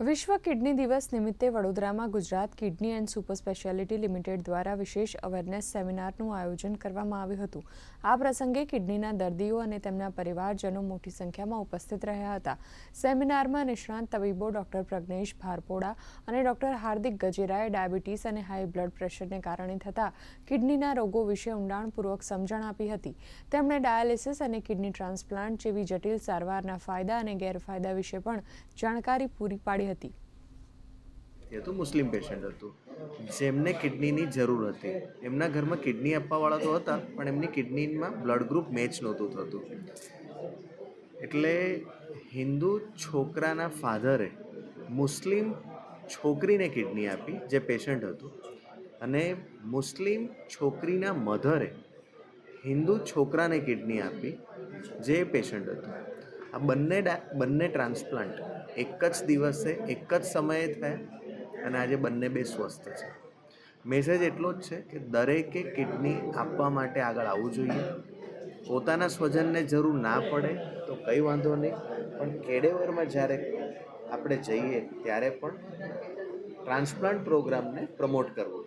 વિશ્વ કિડની દિવસ નિમિત્તે વડોદરામાં Gujarat kidney and super speciality limited દ્વારા વિશેષ અવેરનેસ સેમિનારનું આયોજન કરવામાં આવ્યું હતું. આ પ્રસંગે કિડનીના દર્દીઓ અને તેમના પરિવારજનો મોટી સંખ્યામાં ઉપસ્થિત રહ્યા હતા. સેમિનારમાં નિષ્ણાંત તબીબો ડોક્ટર પ્રજ્ઞેશ ભારપોડા અને ડોક્ટર હાર્દિક ગજેરાએ ડાયાબિટીસ અને હાઈ બ્લડ પ્રેશરને કારણે થતા કિડનીના રોગો વિશે ઊંડાણપૂર્વક સમજણ આપી હતી. તેમણે ડાયાલિસિસ અને કિડની ટ્રાન્સપ્લાન્ટ જેવી જટિલ સારવારના ફાયદા અને ગેરફાયદા વિશે પણ જાણકારી પૂરી પાડી હતી. એ તો મુસ્લિમ પેશન્ટ હતું જેમને કિડનીની જરૂર હતી. એમના ઘરમાં કિડની આપવાવાળા તો હતા પણ એમની કિડનીમાં બ્લડ ગ્રુપ મેચ નહોતું થતું. એટલે હિન્દુ છોકરાના ફાધરે મુસ્લિમ છોકરીને કિડની આપી જે પેશન્ટ હતું, અને મુસ્લિમ છોકરીના મધરે હિન્દુ છોકરાને કિડની આપી જે પેશન્ટ હતું. આ બંને ટ્રાન્સપ્લાન્ટ એક જ દિવસે એક જ સમયે થયા અને આજે બંને બે સ્વસ્થ છે. મેસેજ એટલો જ છે કે દરેકે કિડની આપવા માટે આગળ આવવું જોઈએ. પોતાના સ્વજનને જરૂર ના પડે તો કંઈ વાંધો નહીં, પણ કેડેવરમાં જ્યારે આપણે જઈએ ત્યારે પણ ટ્રાન્સપ્લાન્ટ પ્રોગ્રામને પ્રમોટ કરવો